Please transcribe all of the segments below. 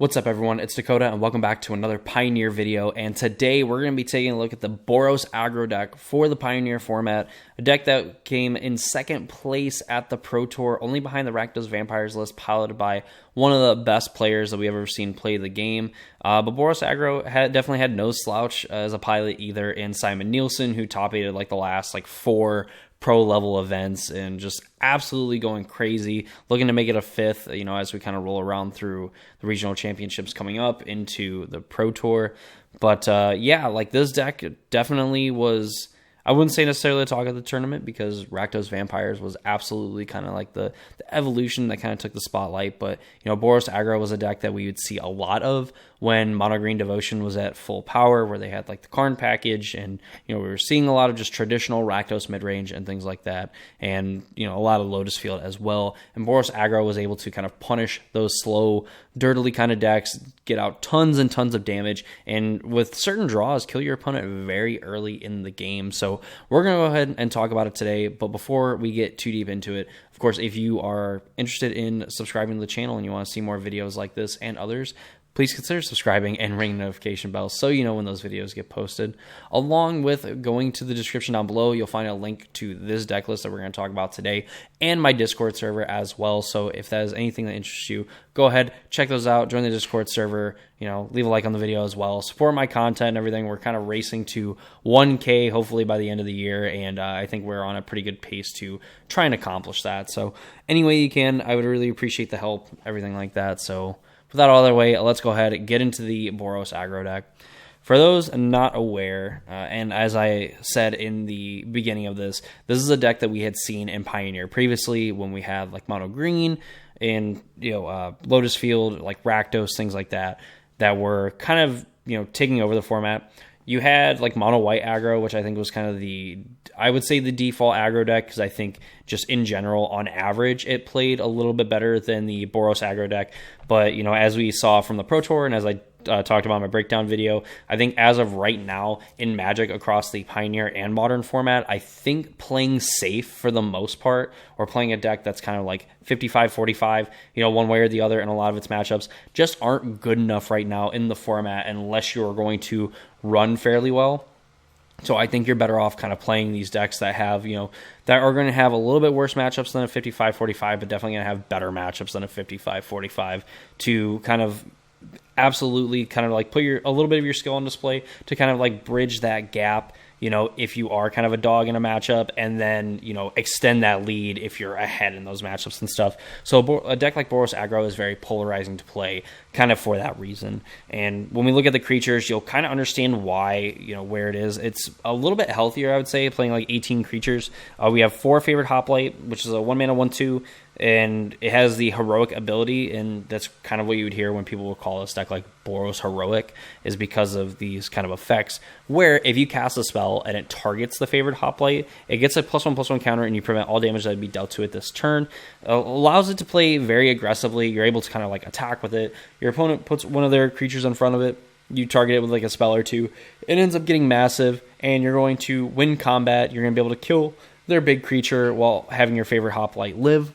What's up, everyone? It's Dakota, and welcome back to another Pioneer video. And today we're going to be taking a look at the Boros Aggro deck for the Pioneer format, a deck that came in second place at the Pro Tour, only behind the Rakdos Vampires list, piloted by one of the best players that we've ever seen play the game. But Boros Aggro definitely had no slouch as a pilot either in Simon Nielsen, who top-aided the last four pro-level events and just absolutely going crazy, looking to make it a fifth, as we kind of roll around through the regional championships coming up into the Pro Tour. But this deck definitely was, I wouldn't say necessarily the talk of the tournament, because Rakdos Vampires was absolutely kind of like the evolution that kind of took the spotlight. But, Boros Aggro was a deck that we would see a lot of when Mono Green Devotion was at full power, where they had the Karn package, and, we were seeing a lot of just traditional Rakdos midrange and things like that, and, a lot of Lotus Field as well. And Boros Aggro was able to kind of punish those slow, dirtily kind of decks, get out tons and tons of damage, and with certain draws, kill your opponent very early in the game. So we're going to go ahead and talk about it today, but before we get too deep into it, of course, if you are interested in subscribing to the channel and you want to see more videos like this and others, please consider subscribing and ring the notification bell so you know when those videos get posted. Along with going to the description down below, you'll find a link to this deck list that we're going to talk about today and my Discord server as well. So if that is anything that interests you, go ahead, check those out, join the Discord server, leave a like on the video as well. Support my content and everything. We're kind of racing to 1K hopefully by the end of the year, and I think we're on a pretty good pace to try and accomplish that. So any way you can, I would really appreciate the help, everything like that. So with that all the way, let's go ahead and get into the Boros Aggro deck. For those not aware, and as I said in the beginning of this is a deck that we had seen in Pioneer previously when we had Mono Green and Lotus Field, Rakdos, things like that, that were kind of taking over the format. You had Mono White Aggro, which I think was kind of the default aggro deck, because I think just in general, on average, it played a little bit better than the Boros Aggro deck. But, as we saw from the Pro Tour, and as I talked about in my breakdown video, I think as of right now in Magic across the Pioneer and Modern format, I think playing safe for the most part, or playing a deck that's kind of 55-45, one way or the other in a lot of its matchups, just aren't good enough right now in the format unless you're going to run fairly well. So I think you're better off kind of playing these decks that have, that are going to have a little bit worse matchups than a 55-45, but definitely going to have better matchups than a 55-45 to kind of absolutely kind of put a little bit of your skill on display to kind of bridge that gap, if you are kind of a dog in a matchup, and then, extend that lead if you're ahead in those matchups and stuff. So a deck like Boros Aggro is very polarizing to play kind of for that reason. And when we look at the creatures, you'll kind of understand why, where it is. It's a little bit healthier, I would say, playing 18 creatures. We have 4 Favorite Hoplite, which is a 1-mana 1/2, and it has the heroic ability, and that's kind of what you would hear when people would call this deck Boros Heroic, is because of these kind of effects, where if you cast a spell and it targets the Favorite Hoplite, it gets a +1/+1 counter, and you prevent all damage that would be dealt to it this turn. Allows it to play very aggressively. You're able to kind of attack with it. Your opponent puts one of their creatures in front of it, you target it with a spell or two, it ends up getting massive, and you're going to win combat. You're going to be able to kill their big creature while having your Favorite Hoplite live.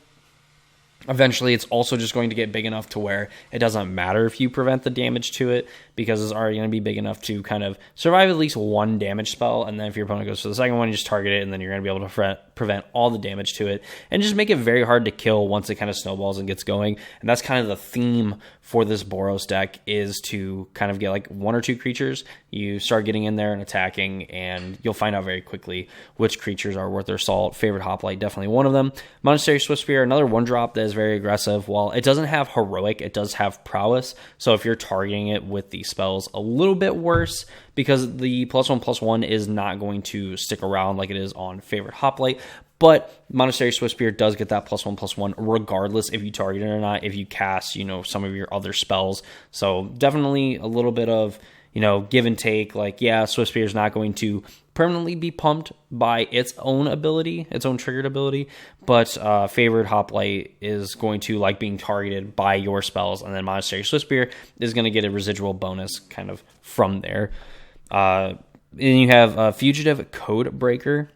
Eventually, it's also just going to get big enough to where it doesn't matter if you prevent the damage to it, because it's already going to be big enough to kind of survive at least one damage spell. And then if your opponent goes for the second one, you just target it, and then you're going to be able to prevent all the damage to it, and just make it very hard to kill once it kind of snowballs and gets going. And that's kind of the theme for this Boros deck, is to kind of get 1 or 2 creatures. You start getting in there and attacking, and you'll find out very quickly which creatures are worth their salt. Favorite Hoplite, definitely one of them. Monastery Swiftspear, another 1-drop that is very aggressive. While it doesn't have heroic, it does have prowess. So if you're targeting it with the spells, a little bit worse, because the +1/+1 is not going to stick around like it is on Favorite Hoplite. But Monastery Swiftspear does get that +1/+1 regardless if you target it or not, if you cast, some of your other spells. So definitely a little bit of, give and take. Swiftspear is not going to permanently be pumped by its own ability, its own triggered ability, but Favorite Hoplite is going to like being targeted by your spells, and then Monastery Swiftspear is going to get a residual bonus kind of from there. Then you have Fugitive Codebreaker,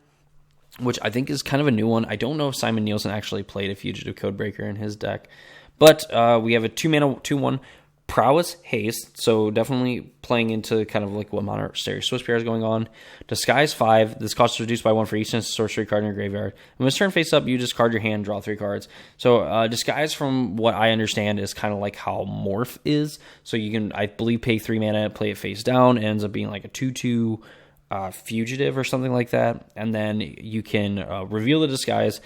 which I think is kind of a new one. I don't know if Simon Nielsen actually played a Fugitive Codebreaker in his deck, but we have a 2-mana 2/1 Prowess, Haste, so definitely playing into kind of like what Monastery Switchbear is going on. Disguise 5, this cost is reduced by 1 for each sorcery card in your graveyard. And when it's turn face up, you discard your hand, draw 3 cards. So Disguise, from what I understand, is kind of like how Morph is. So you can, I believe, pay 3 mana, play it face down, it ends up being like a 2/2 fugitive or something like that, and then you can reveal the disguise,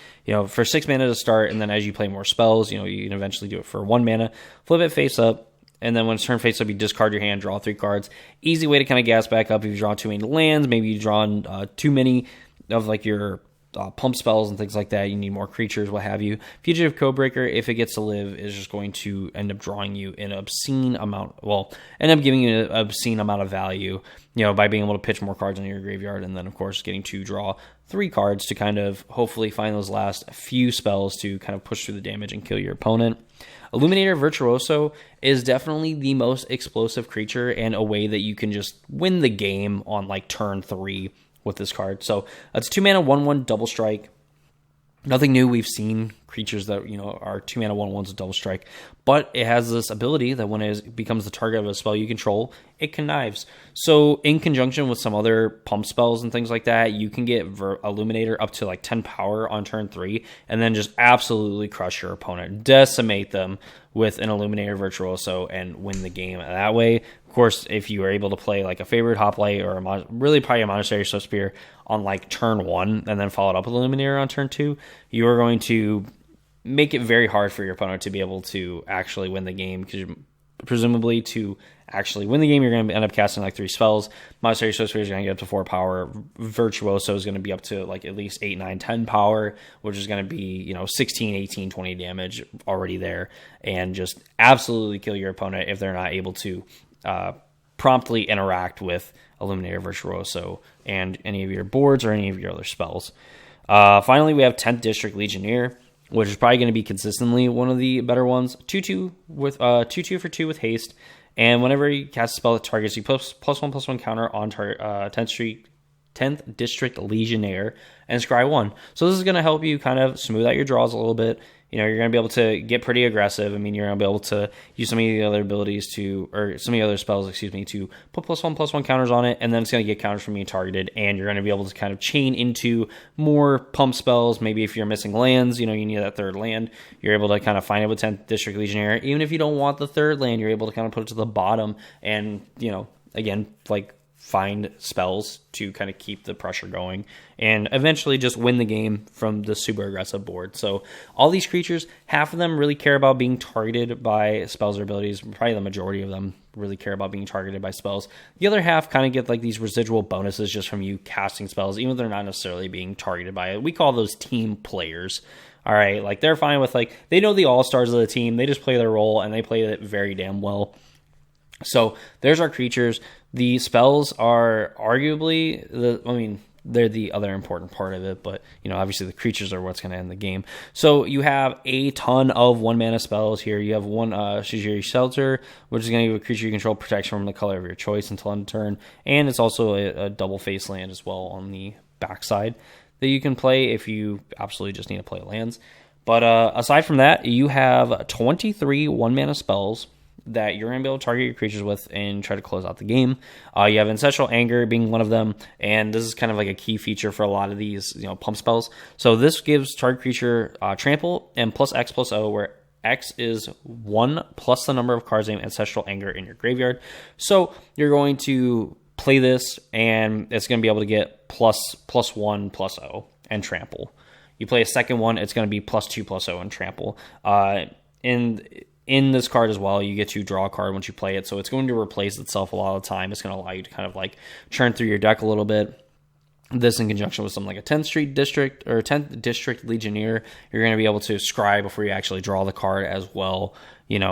for 6 mana to start, and then as you play more spells, you can eventually do it for 1 mana, flip it face up, and then when it's turn face up, you discard your hand, draw 3 cards. Easy way to kind of gas back up if you draw too many lands, maybe you draw too many of like your pump spells and things like that. You need more creatures, what have you. Fugitive Codebreaker, if it gets to live, is just going to end up drawing you an obscene amount. Well, end up giving you an obscene amount of value, by being able to pitch more cards into your graveyard, and then of course getting to draw 3 cards to kind of hopefully find those last few spells to kind of push through the damage and kill your opponent. Illuminator Virtuoso is definitely the most explosive creature and a way that you can just win the game on like turn 3 with this card. So it's 2 mana 1/1 double strike. Nothing new. We've seen creatures that are 2 mana 1/1s with double strike, but it has this ability that when it becomes the target of a spell you control, it connives. So in conjunction with some other pump spells and things like that, you can get Illuminator up to like 10 power on turn 3, and then just absolutely crush your opponent, decimate them with an Illuminator Virtuoso, and win the game that way. Of course, if you are able to play like a favorite Hoplite or really probably a Monastery Switchbear on like turn 1 and then follow it up with Illuminator on turn 2, you are going to make it very hard for your opponent to be able to actually win the game, because presumably to actually win the game, you're going to end up casting like 3 spells. Monastery Switchbear is going to get up to 4 power. Virtuoso is going to be up to like at least 8, 9, 10 power, which is going to be 16, 18, 20 damage already there, and just absolutely kill your opponent if they're not able to promptly interact with Illuminator Virtuoso and any of your boards or any of your other spells. Finally, we have 10th District Legionnaire, which is probably going to be consistently one of the better ones. 2/2 with 2/2 for 2 with haste, and whenever you cast a spell that targets you, +1/+1 counter on 10th District Legionnaire and scry 1. So this is going to help you kind of smooth out your draws a little bit. You're going to be able to get pretty aggressive. I mean, you're going to be able to use some of the other abilities or some of the other spells, to put +1/+1 counters on it, and then it's going to get counters from being targeted, and you're going to be able to kind of chain into more pump spells. Maybe if you're missing lands, you need that 3rd land, you're able to kind of find it with 10th District Legionnaire. Even if you don't want the 3rd land, you're able to kind of put it to the bottom and, again, like find spells to kind of keep the pressure going and eventually just win the game from the super aggressive board. So all these creatures, half of them really care about being targeted by spells or abilities. Probably the majority of them really care about being targeted by spells. The other half kind of get like these residual bonuses just from you casting spells, even if they're not necessarily being targeted by it. We call those team players. All right, like they're fine with they know the all-stars of the team. They just play their role and they play it very damn well. So there's our creatures. The spells are arguably they're the other important part of it, but obviously the creatures are what's going to end the game. So you have a ton of 1 mana spells here. You have one Shijiri Shelter, which is going to give a creature you control protection from the color of your choice until end of turn, and it's also a double face land as well on the backside that you can play if you absolutely just need to play lands. But aside from that, you have 23 1 mana spells that you're going to be able to target your creatures with and try to close out the game. You have Ancestral Anger being one of them, and this is kind of like a key feature for a lot of these pump spells. So this gives target creature trample and +X/+O, where X is 1 plus the number of cards named Ancestral Anger in your graveyard. So you're going to play this, and it's going to be able to get +1/+O and trample. You play a second one, it's going to be +2/+O and trample. In this card as well, you get to draw a card once you play it, so it's going to replace itself a lot of the time. It's going to allow you to kind of churn through your deck a little bit. This in conjunction with something like a 10th District Legionnaire, you're going to be able to scry before you actually draw the card as well.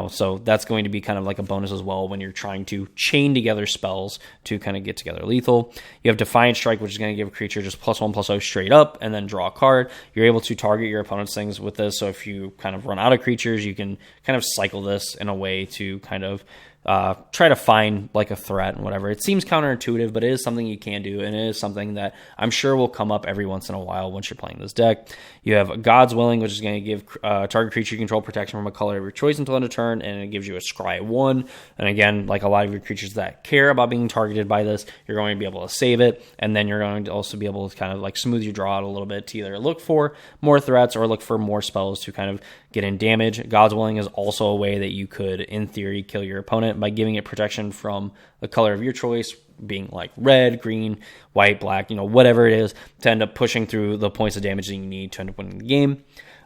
So that's going to be kind of like a bonus as well when you're trying to chain together spells to kind of get together lethal. You have Defiant Strike, which is going to give a creature just +1/+O straight up and then draw a card. You're able to target your opponent's things with this, so if you kind of run out of creatures, you can kind of cycle this in a way to kind of try to find like a threat and whatever. It seems counterintuitive, but it is something you can do, and it is something that I'm sure will come up every once in a while once you're playing this deck. You have God's Willing, which is going to give target creature you control protection from a color of your choice until end of turn, and it gives you a scry 1. And again, like a lot of your creatures that care about being targeted by this, you're going to be able to save it, and then you're going to also be able to kind of like smooth your draw out a little bit to either look for more threats or look for more spells to kind of get in damage. God's Willing is also a way that you could, in theory, kill your opponent by giving it protection from the color of your choice, being like red, green, white, black, whatever it is, to end up pushing through the points of damage that you need to end up winning the game.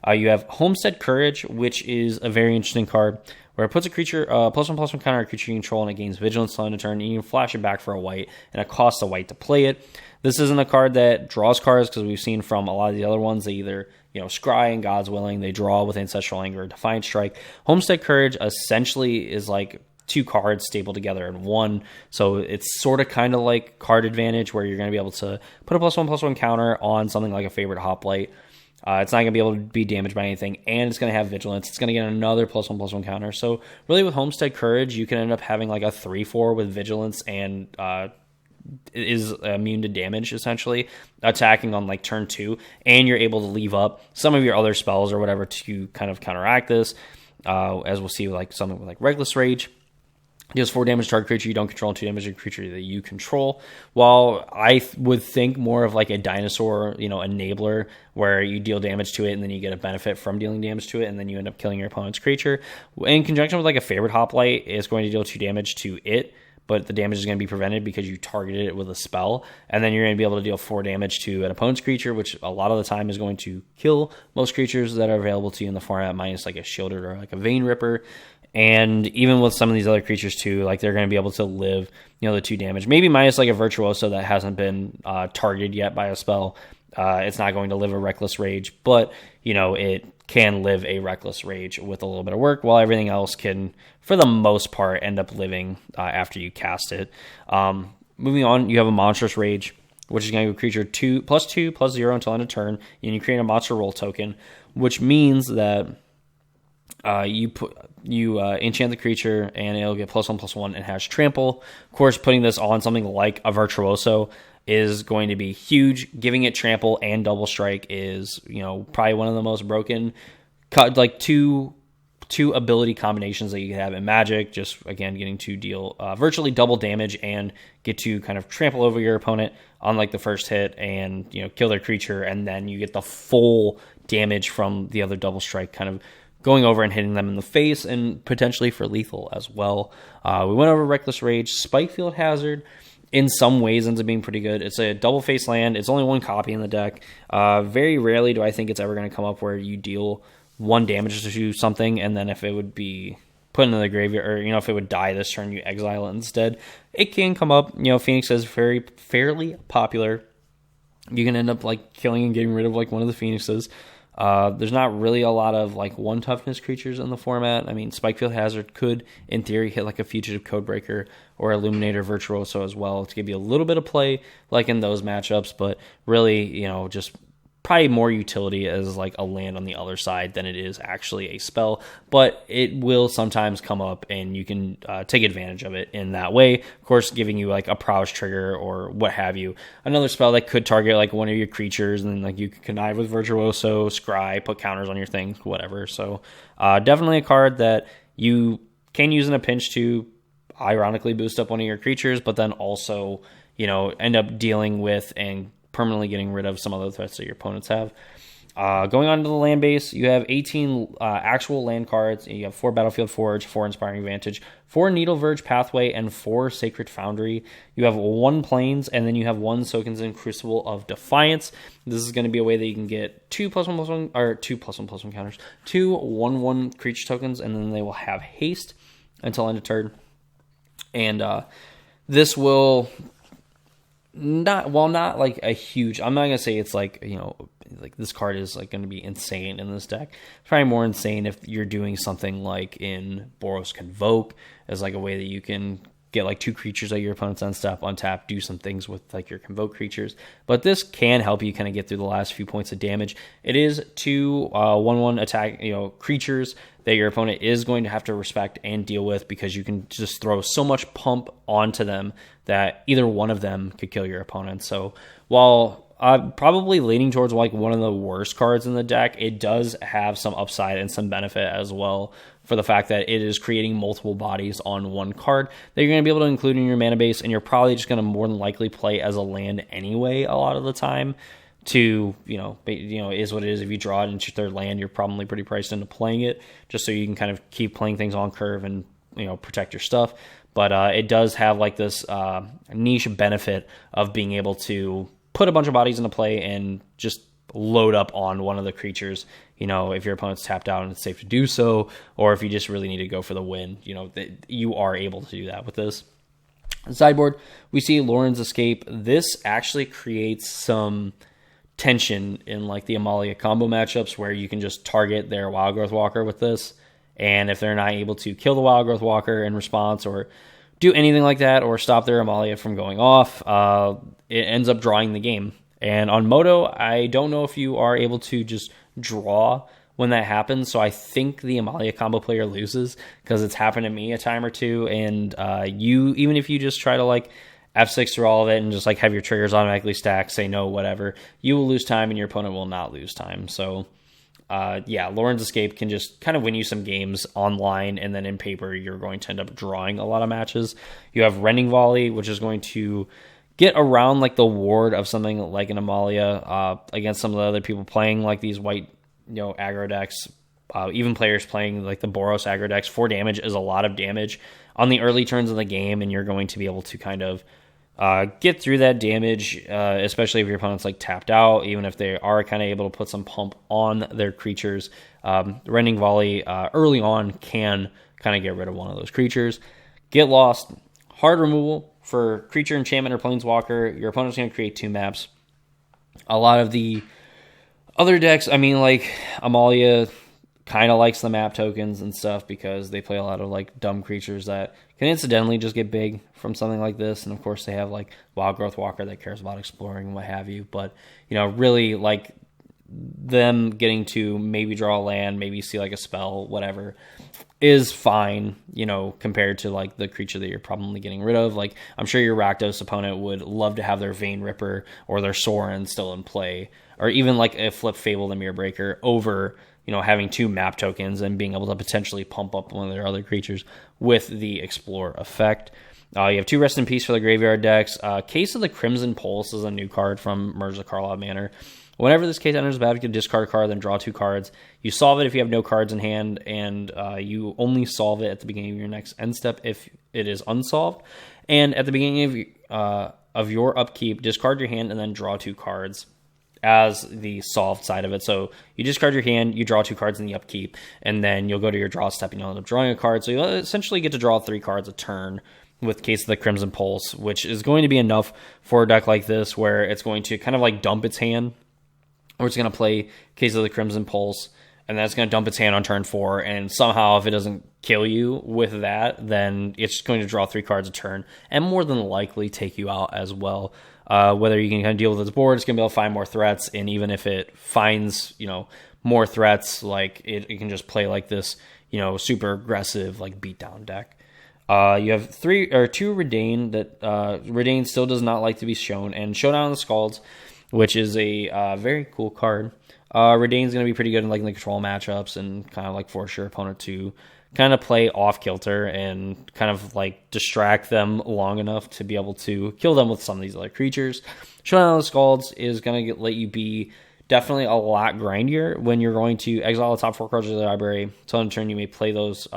You have Homestead Courage, which is a very interesting card, where it puts a creature, +1/+1 counter a creature you control, and it gains vigilance till end of turn, and you can flash it back for a white, and it costs a white to play it. This isn't a card that draws cards, because we've seen from a lot of the other ones, they either Scry and God's Willing, they draw with Ancestral Anger or Defiant Strike. Homestead Courage essentially is like 2 cards stapled together in one, so it's sort of kind of like card advantage, where you're going to be able to put a +1/+1 counter on something like a Favorite Hoplite. It's not going to be able to be damaged by anything, and it's going to have Vigilance. It's going to get another +1/+1 counter. So really with Homestead Courage, you can end up having like a 3/4 with Vigilance and is immune to damage, essentially, attacking on like turn 2, and you're able to leave up some of your other spells or whatever to kind of counteract this, as we'll see like something with like Reckless Rage. Deals 4 damage to target creature you don't control and 2 damage to creature that you control. While I would think more of like a dinosaur, enabler, where you deal damage to it and then you get a benefit from dealing damage to it, and then you end up killing your opponent's creature. In conjunction with like a Favorite Hoplite, it's going to deal 2 damage to it, but the damage is going to be prevented because you targeted it with a spell, and then you're going to be able to deal 4 damage to an opponent's creature, which a lot of the time is going to kill most creatures that are available to you in the format, minus like a Shielded or like a Vein Ripper. And even with some of these other creatures too, like they're going to be able to live, the 2 damage, maybe minus like a Virtuoso that hasn't been targeted yet by a spell. It's not going to live a Reckless Rage, but it can live a Reckless Rage with a little bit of work, while everything else can, for the most part, end up living after you cast it. Moving on, you have a Monstrous Rage, which is going to give a creature +2/+0 until end of turn, and you create a monster roll token, which means that you enchant the creature and it'll get +1/+1 and has trample. Of course, putting this on something like a Virtuoso is going to be huge. Giving it trample and double strike is, probably one of the most broken, like two ability combinations that you can have in Magic. Just again, getting to deal virtually double damage and get to kind of trample over your opponent on like the first hit and kill their creature, and then you get the full damage from the other double strike, kind of going over and hitting them in the face, and potentially for lethal as well. We went over Reckless Rage. Spikefield Hazard, in some ways, ends up being pretty good. It's a double face land. It's only 1 copy in the deck. Very rarely do I think it's ever going to come up where you deal 1 damage to something, and then if it would be put into the graveyard, or if it would die this turn, you exile it instead. It can come up. Phoenix is fairly popular. You can end up like killing and getting rid of like one of the Phoenixes. There's not really a lot of like 1 toughness creatures in the format. I mean, Spikefield Hazard could, in theory, hit like a Fugitive Codebreaker or Illuminator Virtuoso as well to give you a little bit of play like in those matchups, but really, just probably more utility as like a land on the other side than it is actually a spell, but it will sometimes come up and you can take advantage of it in that way. Of course, giving you like a Prowess trigger or what have you. Another spell that could target like one of your creatures, and then like you can connive with Virtuoso, Scry, put counters on your things, whatever. So definitely a card that you can use in a pinch to ironically boost up one of your creatures, but then also, end up dealing with and permanently getting rid of some other threats that your opponents have. Going on to the land base, you have 18 actual land cards. You have 4 Battlefield Forge, 4 Inspiring Vantage, 4 Needle Verge Pathway, and 4 Sacred Foundry. You have 1 Plains, and then you have 1 Soken's Crucible of Defiance. This is going to be a way that you can get 2 +1/+1, or 2 +1/+1 counters, 2 1/1 creature tokens, and then they will have haste until end of turn. And this will not like a huge, I'm not gonna say it's like, like this card is like going to be insane in this deck. It's probably more insane if you're doing something like in Boros Convoke as like a way that you can get like 2 creatures at your opponent's end step, untap, do some things with like your convoke creatures. But this can help you kind of get through the last few points of damage. It is 2 1/1 attack, creatures that your opponent is going to have to respect and deal with, because you can just throw so much pump onto them that either one of them could kill your opponent. So while probably leaning towards like one of the worst cards in the deck, it does have some upside and some benefit as well, for the fact that it is creating multiple bodies on one card that you're going to be able to include in your mana base, and you're probably just going to more than likely play as a land anyway a lot of the time. To is what it is. If you draw it into your third land, you're probably pretty priced into playing it, just so you can kind of keep playing things on curve and protect your stuff. But it does have like this niche benefit of being able to put a bunch of bodies into play and just load up on one of the creatures, if your opponent's tapped out and it's safe to do so, or if you just really need to go for the win, you are able to do that with this. Sideboard, we see Lauren's Escape. This actually creates some tension in like the Amalia combo matchups, where you can just target their Wild Growth Walker with this, and if they're not able to kill the Wild Growth Walker in response or do anything like that, or stop their Amalia from going off, it ends up drawing the game. And on Moto, I don't know if you are able to just draw when that happens, so I think the Amalia combo player loses, because it's happened to me a time or two, and even if you just try to like F6 through all of it and just like have your triggers automatically stack, say no, whatever, you will lose time and your opponent will not lose time. So Lauren's Escape can just kind of win you some games online, and then in paper you're going to end up drawing a lot of matches. You have Rending Volley, which is going to get around like the ward of something like an Amalia against some of the other people playing like these white aggro decks. Even players playing like the Boros aggro decks, 4 damage is a lot of damage on the early turns of the game, and you're going to be able to kind of get through that damage, especially if your opponent's like tapped out, even if they are kind of able to put some pump on their creatures. Rending Volley early on can kind of get rid of one of those creatures. Get Lost, hard removal for creature, enchantment, or planeswalker. Your opponent's going to create 2 maps. A lot of the other decks, like Amalia kind of likes the map tokens and stuff, because they play a lot of like dumb creatures that can incidentally just get big from something like this. And of course they have like Wild Growth Walker that cares about exploring and what have you. But really like them getting to maybe draw a land, maybe see like a spell, whatever, is fine, compared to like the creature that you're probably getting rid of. Like, I'm sure your Rakdos opponent would love to have their Vein Ripper or their Sorin still in play, or even like a Flip Fable the Mirror Breaker over having 2 map tokens and being able to potentially pump up one of their other creatures with the Explore effect. You have 2 Rest in Peace for the graveyard decks. Case of the Crimson Pulse is a new card from Merge the Carlisle Manor. Whenever this case enters the battlefield, you can discard a card, then draw 2 cards. You solve it if you have no cards in hand, and you only solve it at the beginning of your next end step if it is unsolved. And at the beginning of your upkeep, discard your hand and then draw 2 cards as the solved side of it. So you discard your hand, you draw 2 cards in the upkeep, and then you'll go to your draw step and you'll end up drawing a card. So you'll essentially get to draw 3 cards a turn with Case of the Crimson Pulse, which is going to be enough for a deck like this, where it's going to kind of like dump its hand, or it's going to play Case of the Crimson Pulse, and then it's going to dump its hand on turn 4, and somehow if it doesn't kill you with that, then it's going to draw 3 cards a turn, and more than likely take you out as well. Whether you can kind of deal with its board, it's going to be able to find more threats, and even if it finds, more threats, like it can just play like this, super aggressive, like beatdown deck. You have 2 Redain that Redain still does not like to be shown, and Showdown of the Scalds, which is a very cool card. Redain's going to be pretty good in like the control matchups, and kind of like force your opponent to kind of play off kilter and kind of like distract them long enough to be able to kill them with some of these other creatures. Showdown of the Scalds is going to let you be definitely a lot grindier when you're going to exile the top 4 cards of the library. So in turn, you may play those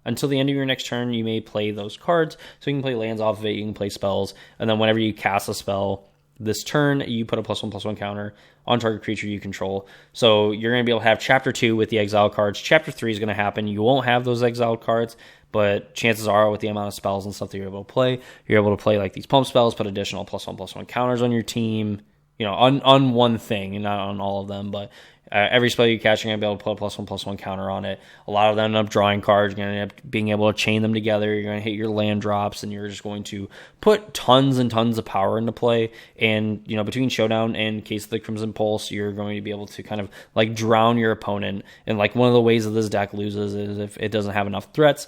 until the end of your next turn. You may play those cards, so you can play lands off of it, you can play spells, and then whenever you cast a spell this turn, you put a +1/+1 counter on target creature you control. So you're going to be able to have Chapter 2 with the exile cards. Chapter 3 is going to happen. You won't have those exiled cards, but chances are with the amount of spells and stuff that you're able to play, you're able to play like these pump spells, put additional +1/+1 counters on your team, on one thing and not on all of them, but every spell you catch, you're going to be able to put a +1/+1 counter on it. A lot of them end up drawing cards. You're going to end up being able to chain them together. You're going to hit your land drops, and you're just going to put tons and tons of power into play. And, between Showdown and Case of the Crimson Pulse, you're going to be able to kind of like drown your opponent. And like one of the ways that this deck loses is if it doesn't have enough threats,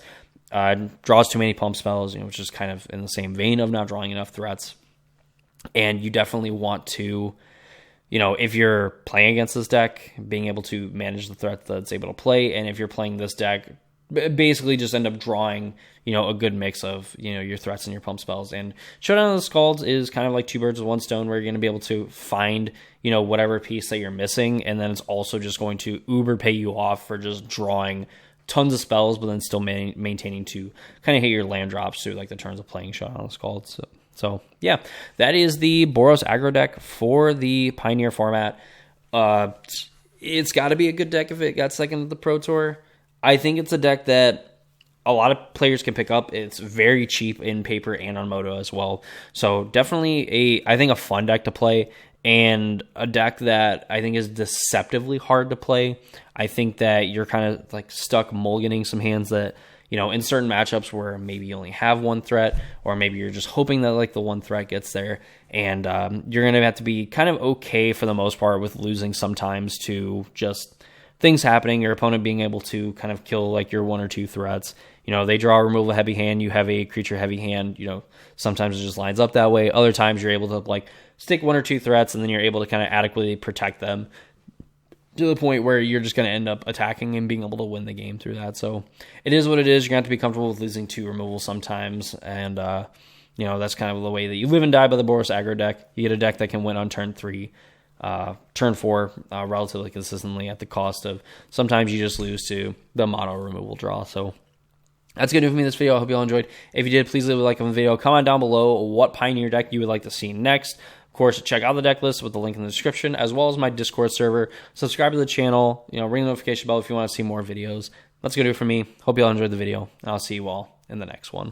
draws too many pump spells, which is kind of in the same vein of not drawing enough threats. And you definitely want to, if you're playing against this deck, being able to manage the threat that it's able to play. And if you're playing this deck, basically just end up drawing, a good mix of, your threats and your pump spells. And Showdown of the Skalds is kind of like two birds with one stone, where you're going to be able to find, whatever piece that you're missing. And then it's also just going to uber pay you off for just drawing tons of spells, but then still maintaining to kind of hit your land drops through like the turns of playing Showdown of the Skalds. So yeah, that is the Boros aggro deck for the Pioneer format. It's got to be a good deck if it got second to the Pro Tour. I think it's a deck that a lot of players can pick up. It's very cheap in paper and on Moto as well. So definitely I think a fun deck to play, and a deck that I think is deceptively hard to play. I think that you're kind of like stuck mulliganing some hands that, in certain matchups where maybe you only have one threat, or maybe you're just hoping that like the one threat gets there, and you're going to have to be kind of okay for the most part with losing sometimes to just things happening, your opponent being able to kind of kill like your one or two threats. They draw a removal heavy hand, you have a creature heavy hand, sometimes it just lines up that way. Other times you're able to like stick one or two threats, and then you're able to kind of adequately protect them to the point where you're just going to end up attacking and being able to win the game through that. So it is what it is. You're going to have to be comfortable with losing two removals sometimes. And, that's kind of the way that you live and die by the Boros aggro deck. You get a deck that can win on turn 3, turn 4, relatively consistently at the cost of sometimes you just lose to the mono removal draw. So that's going to do for me in this video. I hope you all enjoyed. If you did, please leave a like on the video. Comment down below what Pioneer deck you would like to see next. Of course, check out the deck list with the link in the description, as well as my Discord server. Subscribe to the channel, ring the notification bell if you want to see more videos. That's going to do it for me. Hope you all enjoyed the video. I'll see you all in the next one.